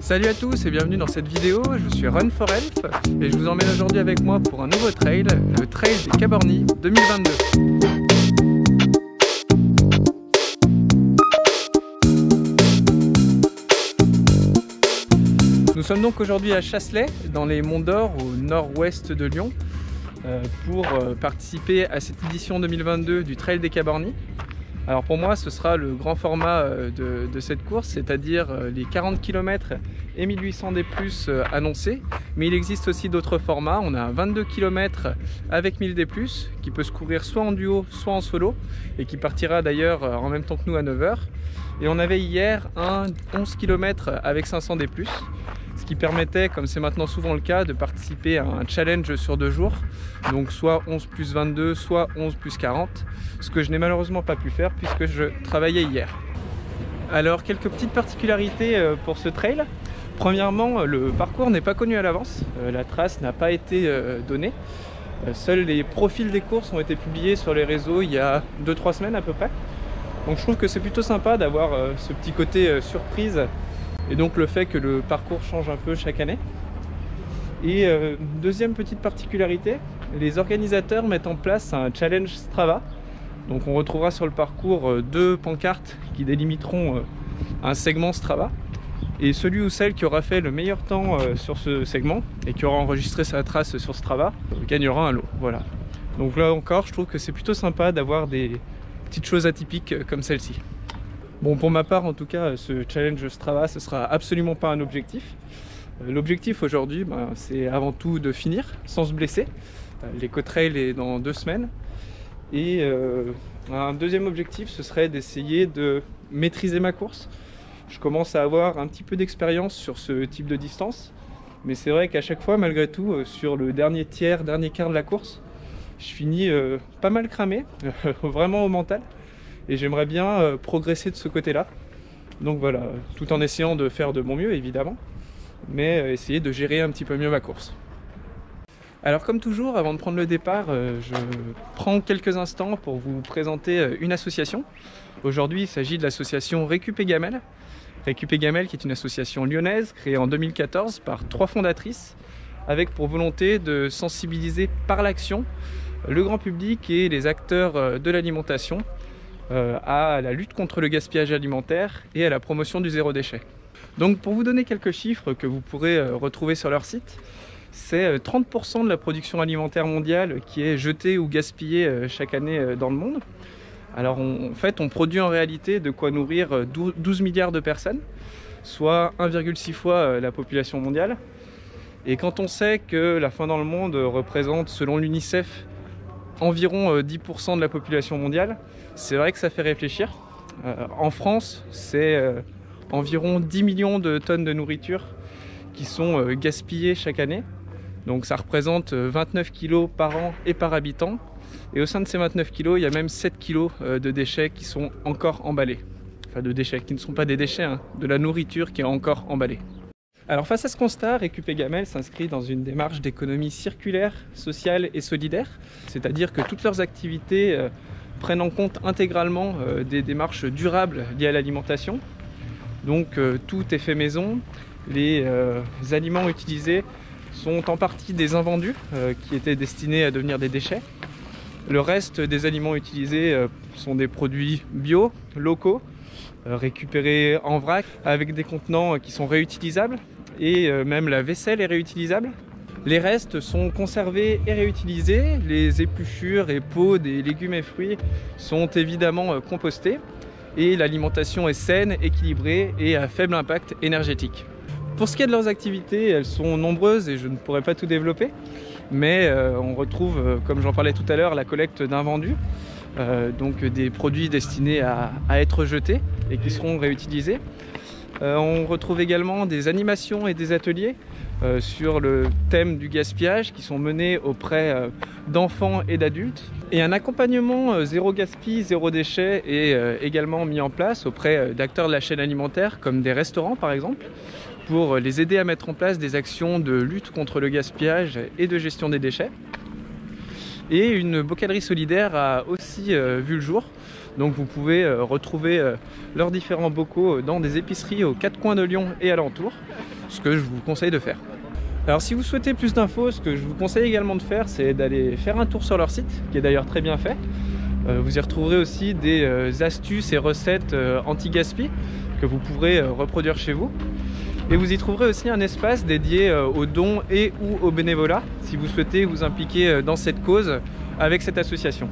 Salut à tous et bienvenue dans cette vidéo, je suis Run for Health et je vous emmène aujourd'hui avec moi pour un nouveau trail, le Trail des Cabornis 2022. Nous sommes donc aujourd'hui à Chasselet, dans les Monts d'Or, au nord-ouest de Lyon, pour participer à cette édition 2022 du Trail des Cabornis. Alors pour moi, ce sera le grand format de cette course, c'est-à-dire les 40 km et 1800 D+ annoncés. Mais il existe aussi d'autres formats. On a un 22 km avec 1000 D+, qui peut se courir soit en duo, soit en solo, et qui partira d'ailleurs en même temps que nous à 9 h. Et on avait hier un 11 km avec 500 D+, ce qui permettait, comme c'est maintenant souvent le cas, de participer à un challenge sur 2 jours, donc soit 11 + 22, soit 11 + 40, ce que je n'ai malheureusement pas pu faire puisque je travaillais hier. Alors, quelques petites particularités pour ce trail. Premièrement, le parcours n'est pas connu à l'avance, la trace n'a pas été donnée. Seuls les profils des courses ont été publiés sur les réseaux il y a 2-3 semaines à peu près. Donc je trouve que c'est plutôt sympa d'avoir ce petit côté surprise, et donc le fait que le parcours change un peu chaque année. Et deuxième petite particularité, les organisateurs mettent en place un challenge Strava. Donc on retrouvera sur le parcours 2 pancartes qui délimiteront un segment Strava. Et celui ou celle qui aura fait le meilleur temps sur ce segment et qui aura enregistré sa trace sur Strava gagnera un lot. Voilà. Donc là encore, je trouve que c'est plutôt sympa d'avoir des petites choses atypiques comme celle-ci. Bon, pour ma part en tout cas, ce challenge Strava, ce sera absolument pas un objectif. L'objectif aujourd'hui, c'est avant tout de finir sans se blesser. L'Eco-Trail est dans 2 semaines. Et un deuxième objectif, ce serait d'essayer de maîtriser ma course. Je commence à avoir un petit peu d'expérience sur ce type de distance. Mais c'est vrai qu'à chaque fois, malgré tout, sur le dernier tiers, dernier quart de la course, je finis pas mal cramé, vraiment au mental. Et j'aimerais bien progresser de ce côté-là. Donc voilà, tout en essayant de faire de mon mieux évidemment, mais essayer de gérer un petit peu mieux ma course. Alors comme toujours, avant de prendre le départ, je prends quelques instants pour vous présenter une association. Aujourd'hui, il s'agit de l'association Récup et Gamelle. Récup et Gamelle qui est une association lyonnaise créée en 2014 par 3 fondatrices, avec pour volonté de sensibiliser par l'action le grand public et les acteurs de l'alimentation à la lutte contre le gaspillage alimentaire et à la promotion du zéro déchet. Donc pour vous donner quelques chiffres que vous pourrez retrouver sur leur site, c'est 30% de la production alimentaire mondiale qui est jetée ou gaspillée chaque année dans le monde. Alors en fait, on produit en réalité de quoi nourrir 12 milliards de personnes, soit 1,6 fois la population mondiale. Et quand on sait que la faim dans le monde représente, selon l'UNICEF, environ 10% de la population mondiale, c'est vrai que ça fait réfléchir. En France, c'est environ 10 millions de tonnes de nourriture qui sont gaspillées chaque année. Donc ça représente 29 kg par an et par habitant. Et au sein de ces 29 kg, il y a même 7 kg de déchets qui sont encore emballés. Enfin de déchets qui ne sont pas des déchets, hein, de la nourriture qui est encore emballée. Alors face à ce constat, Récup et Gamelle s'inscrit dans une démarche d'économie circulaire, sociale et solidaire. C'est-à-dire que toutes leurs activités prennent en compte intégralement des démarches durables liées à l'alimentation. Donc tout est fait maison. Les aliments utilisés sont en partie des invendus qui étaient destinés à devenir des déchets. Le reste des aliments utilisés sont des produits bio, locaux, récupérés en vrac avec des contenants qui sont réutilisables, et même la vaisselle est réutilisable. Les restes sont conservés et réutilisés. Les épluchures et peaux des légumes et fruits sont évidemment compostés, et l'alimentation est saine, équilibrée et à faible impact énergétique. Pour ce qui est de leurs activités, elles sont nombreuses et je ne pourrais pas tout développer, mais on retrouve, comme j'en parlais tout à l'heure, la collecte d'invendus, donc des produits destinés à être jetés et qui seront réutilisés. On retrouve également des animations et des ateliers sur le thème du gaspillage qui sont menés auprès d'enfants et d'adultes. Et un accompagnement zéro gaspille, zéro déchet est également mis en place auprès d'acteurs de la chaîne alimentaire comme des restaurants par exemple, pour les aider à mettre en place des actions de lutte contre le gaspillage et de gestion des déchets. Et une bocalerie solidaire a aussi vu le jour. Donc vous pouvez retrouver leurs différents bocaux dans des épiceries aux 4 coins de Lyon et alentours, ce que je vous conseille de faire. Alors si vous souhaitez plus d'infos, ce que je vous conseille également de faire, c'est d'aller faire un tour sur leur site, qui est d'ailleurs très bien fait. Vous y retrouverez aussi des astuces et recettes anti-gaspi que vous pourrez reproduire chez vous. Et vous y trouverez aussi un espace dédié aux dons et ou au bénévolat, si vous souhaitez vous impliquer dans cette cause avec cette association.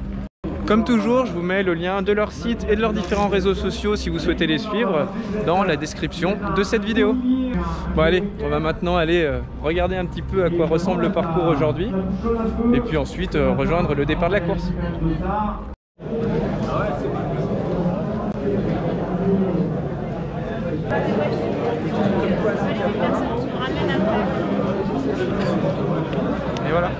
Comme toujours, je vous mets le lien de leur site et de leurs différents réseaux sociaux si vous souhaitez les suivre dans la description de cette vidéo. Bon allez, on va maintenant aller regarder un petit peu à quoi ressemble le parcours aujourd'hui et puis ensuite rejoindre le départ de la course. Et voilà.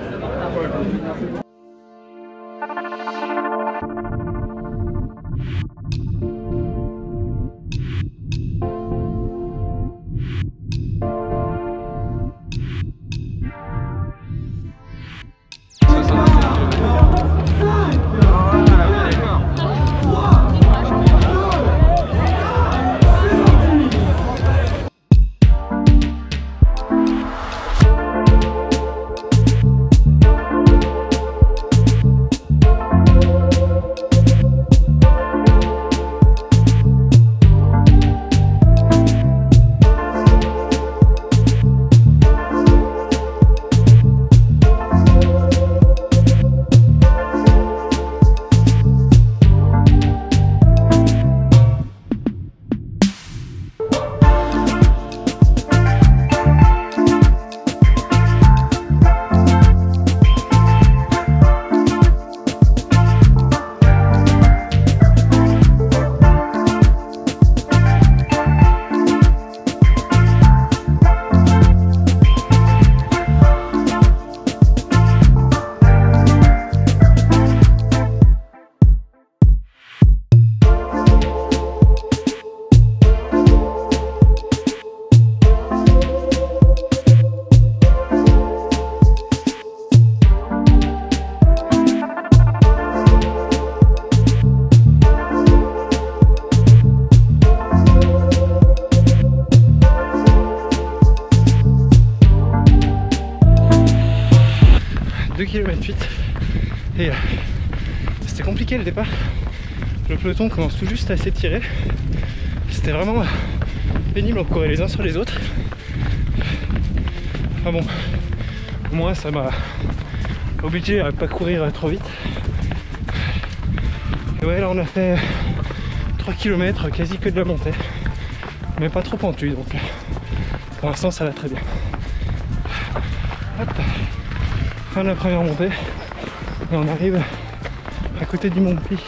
Km 8 et c'était compliqué le départ. Le peloton commence tout juste à s'étirer. C'était vraiment pénible, on courait les uns sur les autres. Enfin bon, au moins ça m'a obligé à pas courir trop vite. Et ouais, là on a fait 3 km, quasi que de la montée, mais pas trop pentu, donc pour l'instant ça va très bien. Hop. Fin de la première montée et on arrive à côté du Mont Pli.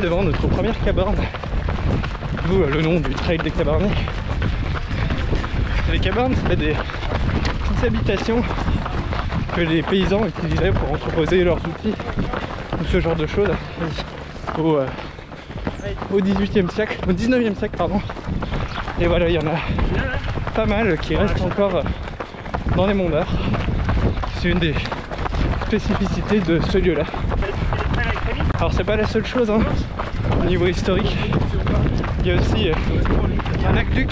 Devant notre première caborne, d'où le nom du trail des Cabarnis. Les cabornes, c'était des petites habitations que les paysans utilisaient pour entreposer leurs outils ou ce genre de choses au 18e siècle, au 19e siècle pardon. Et voilà, il y en a pas mal qui restent encore dans les monts d'Or. C'est une des spécificités de ce lieu là. Alors c'est pas la seule chose hein. Au niveau historique, il y a aussi un aqueduc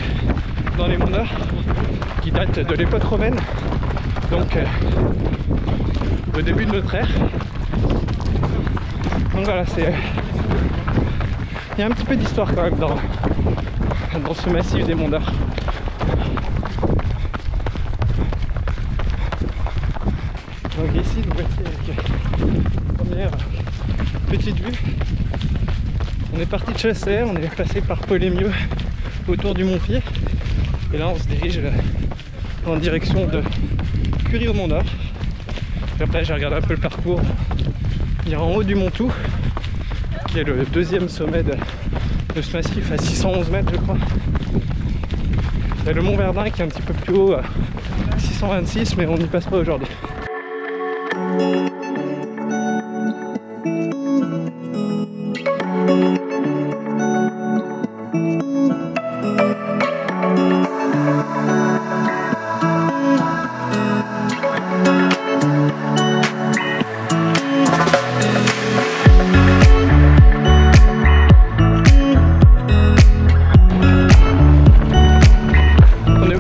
dans les monts d'Or qui date de l'époque romaine, donc au début de notre ère. Donc voilà, il y a un petit peu d'histoire quand même dans ce massif des monts d'Or. Donc ici, nous voici avec la première petite vue. On est parti de Chasser, on est passé par Paul-les-Mieux autour du Mont-Pied et là on se dirige en direction de Curie au Mont d'Or. Après j'ai regardé un peu le parcours. Il y a en haut du Mont-Tout qui est le deuxième sommet de ce massif à 611 mètres je crois. Il y a le Mont Verdun qui est un petit peu plus haut, à 626, mais on n'y passe pas aujourd'hui.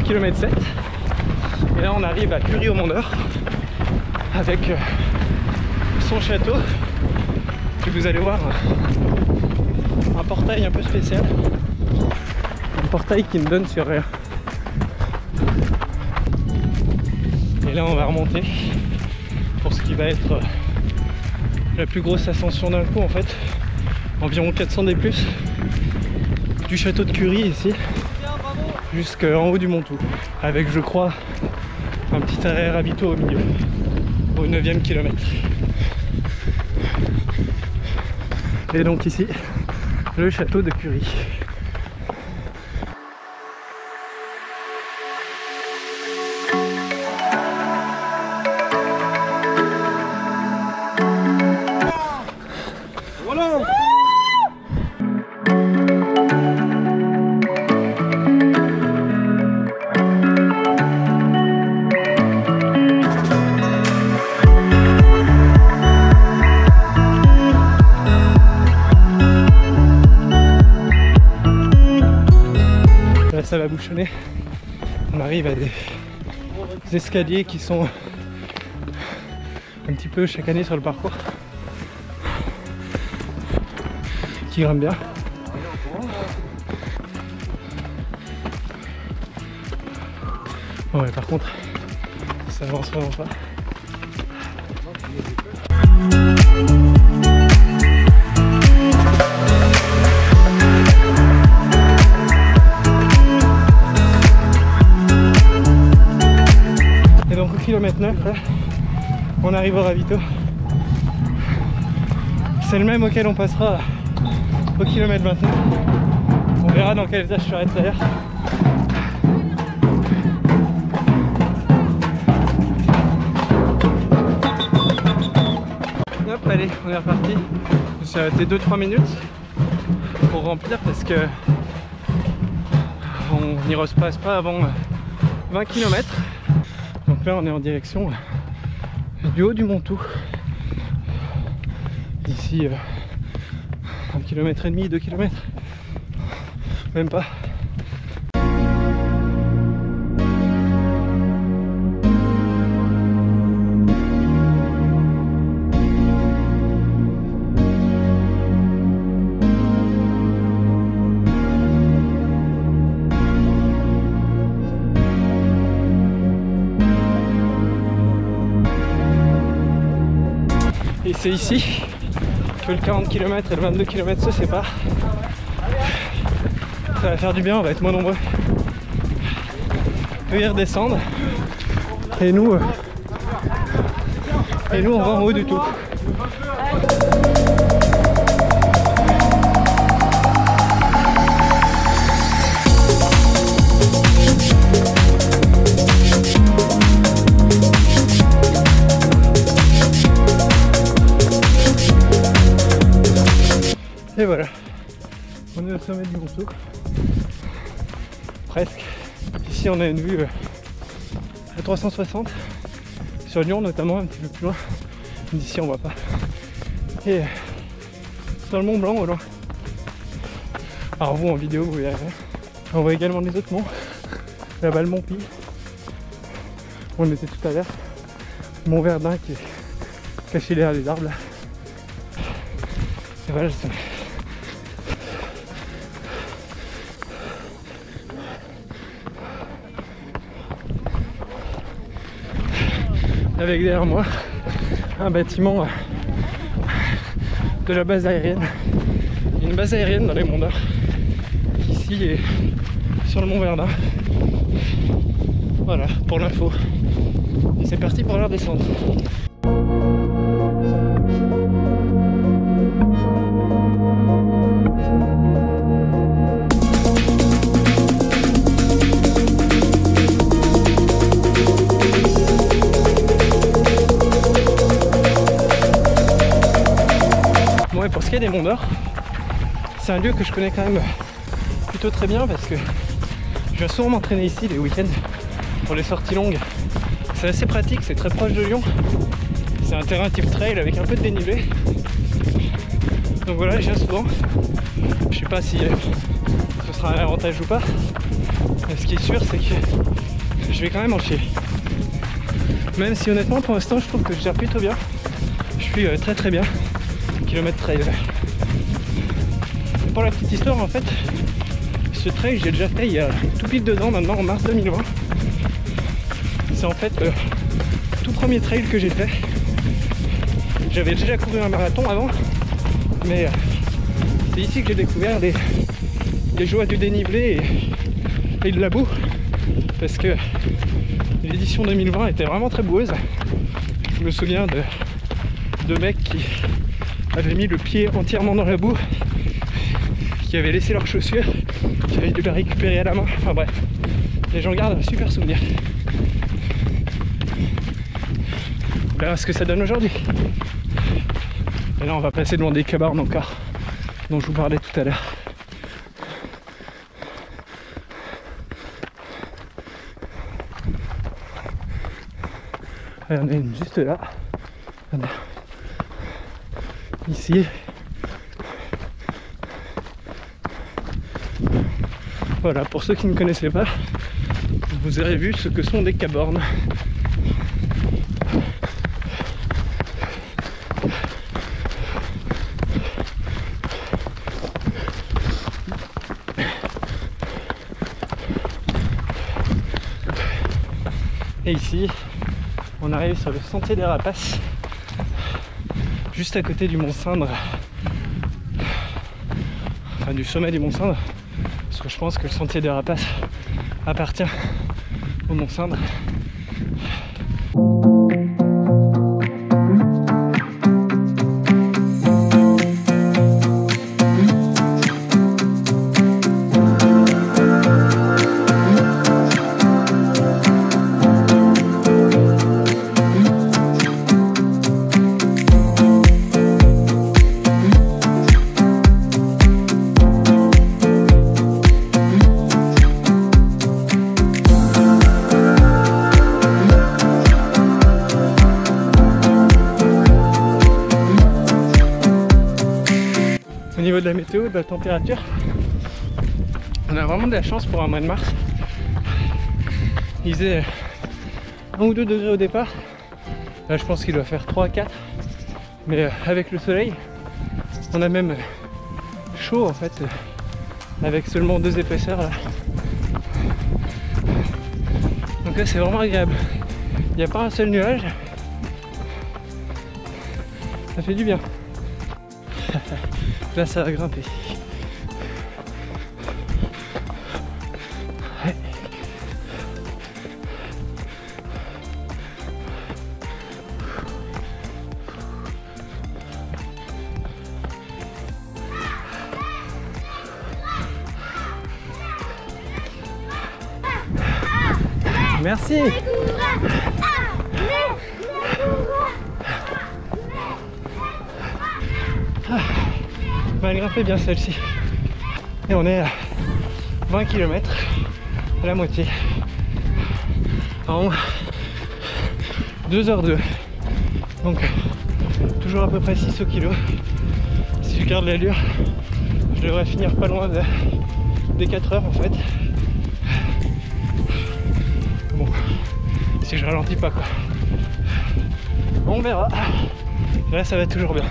Kilomètre 7 et là on arrive à Curie-au-Mont-d'Or avec son château, puis vous allez voir un portail un peu spécial, un portail qui me donne sur rien. Et là on va remonter pour ce qui va être la plus grosse ascension d'un coup en fait, environ 400 D+, du château de Curie ici jusqu'en haut du Montou, avec je crois un petit arrêt ravito au milieu, au 9e kilomètre. Et donc ici, le château de Curie. Voilà. Ça va bouchonner. On arrive à des escaliers qui sont un petit peu chicanés sur le parcours, qui grimpent bien. Ouais, par contre, ça avance vraiment pas. Kilomètre 9 là, on arrive au ravito. C'est le même auquel on passera au kilomètre 29. On verra dans quel état je serai d'ailleurs. Hop, allez, on est reparti. Je me suis arrêté 2-3 minutes pour remplir parce que on n'y repasse pas avant 20 km. Donc là on est en direction du haut du Montou. D'ici 1,5 km, 2 km. Même pas. Et c'est ici que le 40 km et le 22 km se séparent. Ça va faire du bien, on va être moins nombreux. Eux ils redescendent. Et nous on va en haut du tout. Et voilà, on est au sommet du Montou, presque. Ici on a une vue à 360 sur Lyon notamment, un petit peu plus loin. D'ici on voit pas. Et sur le Mont Blanc au loin. Alors vous en vidéo vous verrez rien. On voit également les autres monts. Là-bas le Mont Pi, on était tout à l'heure. Mont Verdun qui est caché derrière les arbres là. Et voilà le sommet. Avec derrière moi un bâtiment de la base aérienne. Il y a une base aérienne dans les Monts d'Or qui ici est sur le Mont Verdun. Voilà pour l'info. Et c'est parti pour leur descente. pied des Monts d'Or. C'est un lieu que je connais quand même plutôt très bien parce que je viens souvent m'entraîner ici les week-ends pour les sorties longues. C'est assez pratique, c'est très proche de Lyon. C'est un terrain type trail avec un peu de dénivelé. Donc voilà, je viens souvent. Je sais pas si ce sera un avantage ou pas. Mais ce qui est sûr, c'est que je vais quand même en chier. Même si honnêtement, pour l'instant, je trouve que je gère plutôt bien. Je suis très très bien. Kilomètre trail. Pour la petite histoire, en fait, ce trail, j'ai déjà fait il y a tout pile 2 ans maintenant, en mars 2020. C'est en fait le tout premier trail que j'ai fait. J'avais déjà couru un marathon avant, mais c'est ici que j'ai découvert les joies du dénivelé et de la boue, parce que l'édition 2020 était vraiment très boueuse. Je me souviens de mecs qui avaient mis le pied entièrement dans la boue, qui avaient laissé leurs chaussures, qui avaient dû la récupérer à la main. Enfin bref, les gens gardent un super souvenir. On verra ce que ça donne aujourd'hui. Et là on va passer devant des cabarnes encore, dont je vous parlais tout à l'heure. Il y en a une juste là. Ici. Voilà, pour ceux qui ne connaissaient pas, vous aurez vu ce que sont des cabornes. Et ici, on arrive sur le sentier des Rapaces, juste à côté du Mont Cindre, enfin du sommet du Mont Cindre, parce que je pense que le sentier des Rapaces appartient au Mont Cindre. Au niveau de la météo, de la température, on a vraiment de la chance pour un mois de mars. Il faisait 1 ou 2 degrés au départ. Là je pense qu'il doit faire 3 à 4. Mais avec le soleil, on a même chaud en fait, avec seulement 2 épaisseurs là. Donc là c'est vraiment agréable. Il n'y a pas un seul nuage. Ça fait du bien. Là ça va grimper. Ouais. Merci. On va grimper bien celle-ci. Et on est à 20 km, à la moitié, en 2h02. Donc toujours à peu près 6 au kilo. Si je garde l'allure, je devrais finir pas loin des 4 heures en fait. Bon, si je ralentis pas quoi. On verra. Là ça va toujours bien.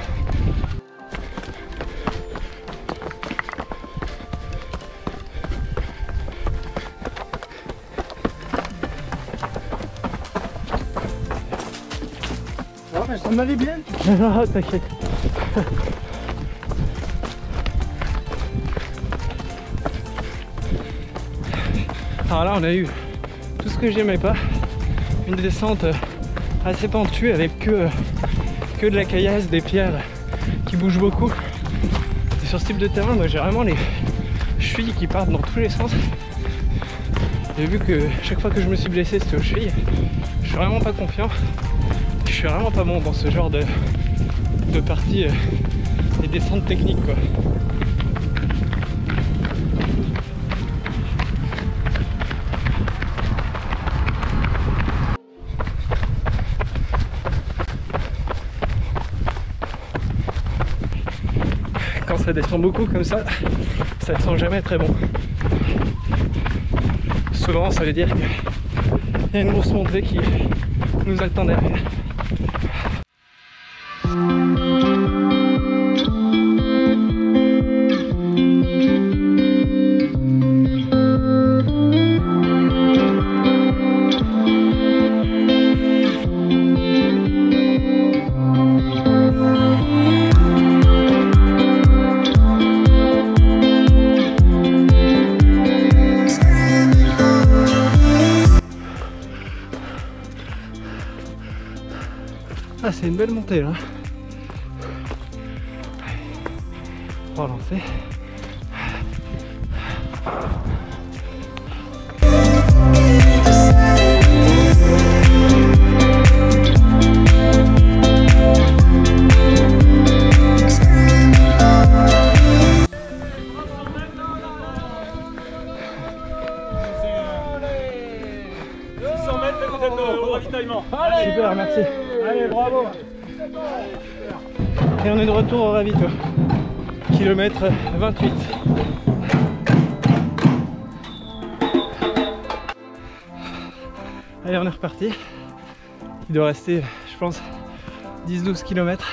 Ça m'allait bien. Non, t'inquiète. Alors là on a eu tout ce que j'aimais pas, une descente assez pentue avec que de la caillasse, des pierres qui bougent beaucoup. Et sur ce type de terrain, moi j'ai vraiment les chevilles qui partent dans tous les sens. J'ai vu que chaque fois que je me suis blessé c'était aux chevilles. Je suis vraiment pas confiant. Je suis vraiment pas bon dans ce genre de partie les descentes techniques quoi. Quand ça descend beaucoup comme ça sent jamais très bon. Souvent ça veut dire qu'il y a une grosse montée qui nous attend derrière. Ah, c'est une belle montée là. On va relancer. Super, merci. Allez, bravo. Et on est de retour au ravito. Kilomètre 28. Allez, on est reparti. Il doit rester, je pense, 10-12 km.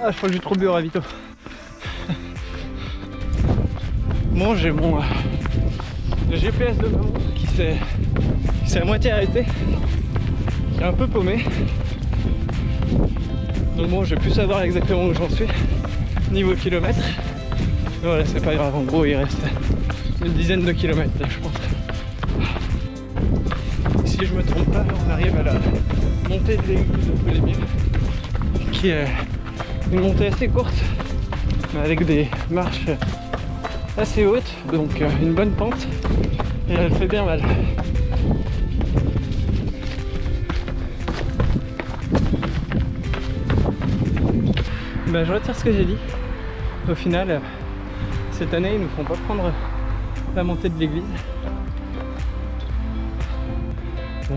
Ah, je crois que j'ai trop bu au ravito. Bon, j'ai mon le GPS de ma montre qui s'est à moitié arrêté, qui est un peu paumé. Donc bon, je vais plus savoir exactement où j'en suis niveau kilomètres. Mais voilà, c'est pas grave, en gros il reste une dizaine de kilomètres là, je pense. Si je me trompe pas, on arrive à la montée de l'église de Pellemil, qui est une montée assez courte, mais avec des marches assez hautes, donc une bonne pente, et elle fait bien mal. Ben, je retire ce que j'ai dit. Au final, cette année, ils nous font pas prendre la montée de l'église. Bon,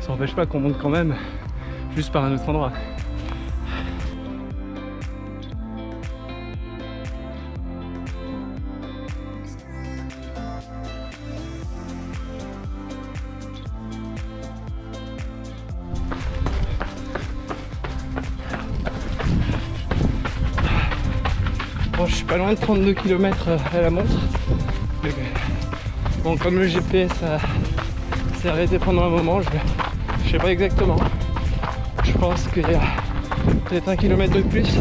ça n'empêche pas qu'on monte quand même, juste par un autre endroit. Bon, je suis pas loin de 32 km à la montre. Bon, comme le GPS s'est arrêté pendant un moment, je sais pas exactement. Je pense qu'il y a peut-être 1 km de plus.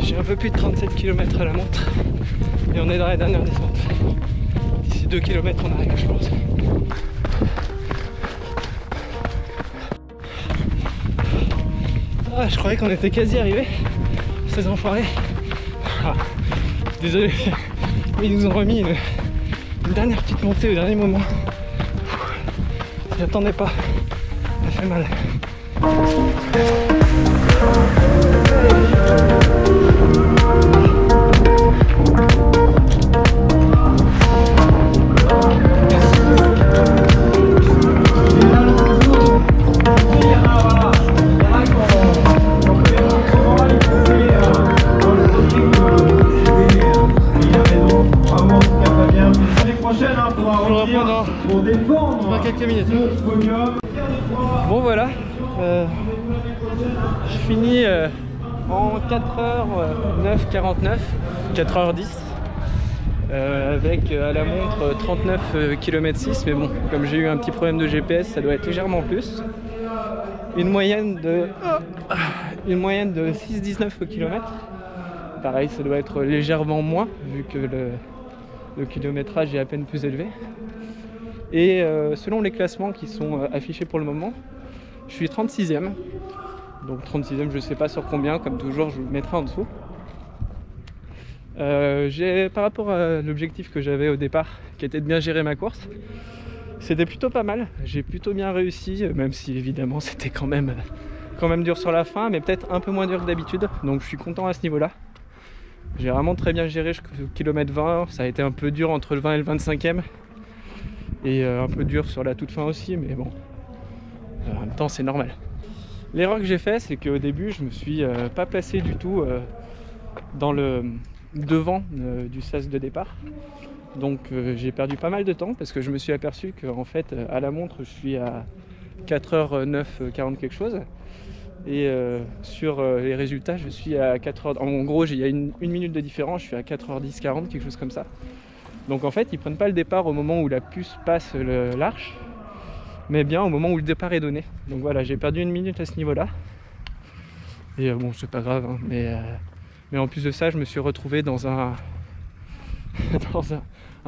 J'ai un peu plus de 37 km à la montre et on est dans la dernière descente. D'ici 2 km on arrive, je pense. Ah, je croyais qu'on était quasi arrivés, ces enfoirés. Ah, désolé, mais ils nous ont remis une dernière petite montée au dernier moment. J'y attendais pas, ça fait mal. Dans quelques minutes. Bon voilà, je finis en 4h09, 49, 4h10 avec à la montre 39 km/h, mais bon, comme j'ai eu un petit problème de GPS, ça doit être légèrement plus. Une moyenne de 6,19 km. Pareil, ça doit être légèrement moins vu que le kilométrage est à peine plus élevé. Et selon les classements qui sont affichés pour le moment, je suis 36e. Donc 36e, je ne sais pas sur combien, comme toujours, je vous le mettrai en dessous. Par rapport à l'objectif que j'avais au départ, qui était de bien gérer ma course, c'était plutôt pas mal. J'ai plutôt bien réussi, même si évidemment c'était quand même dur sur la fin, mais peut-être un peu moins dur que d'habitude. Donc je suis content à ce niveau-là. J'ai vraiment très bien géré jusqu'au kilomètre 20. Ça a été un peu dur entre le 20 et le 25e. Et un peu dur sur la toute fin aussi, mais bon, en même temps c'est normal. L'erreur que j'ai fait, c'est qu'au début je me suis pas placé du tout dans le devant du sas de départ. Donc j'ai perdu pas mal de temps parce que je me suis aperçu qu'en fait à la montre je suis à 4h09, 40 quelque chose. Et sur les résultats je suis à 4h. En gros il y a une minute de différence, je suis à 4h10, 40, quelque chose comme ça. Donc en fait ils prennent pas le départ au moment où la puce passe l'arche, mais bien au moment où le départ est donné. Donc voilà, j'ai perdu une minute à ce niveau là. Et bon c'est pas grave hein, mais en plus de ça je me suis retrouvé dans un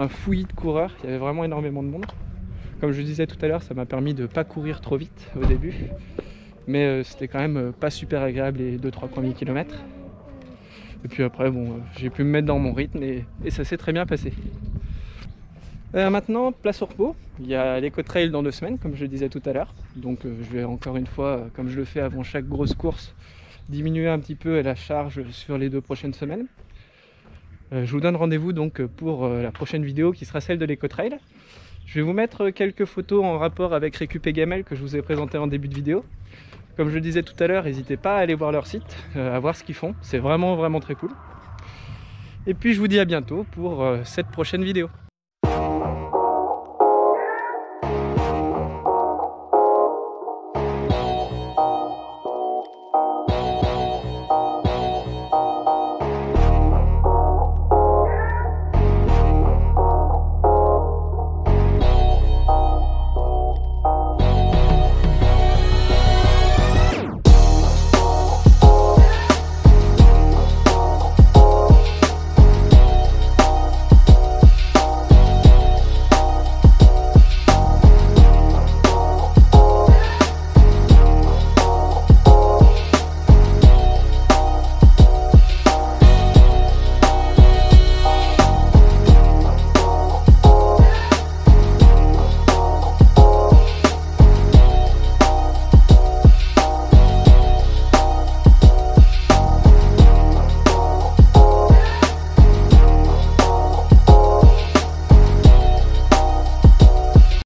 fouillis de coureurs. Il y avait vraiment énormément de monde. Comme je disais tout à l'heure, ça m'a permis de pas courir trop vite au début, mais c'était quand même pas super agréable les 2-3 premiers kilomètres. Et puis après bon, j'ai pu me mettre dans mon rythme et ça s'est très bien passé. Maintenant, place au repos. Il y a l'Eco-Trail dans 2 semaines, comme je le disais tout à l'heure. Donc je vais encore une fois, comme je le fais avant chaque grosse course, diminuer un petit peu la charge sur les 2 prochaines semaines. Je vous donne rendez-vous donc pour la prochaine vidéo qui sera celle de l'Eco-Trail. Je vais vous mettre quelques photos en rapport avec Récup et Gamelle que je vous ai présenté en début de vidéo. Comme je le disais tout à l'heure, n'hésitez pas à aller voir leur site, à voir ce qu'ils font. C'est vraiment très cool. Et puis je vous dis à bientôt pour cette prochaine vidéo.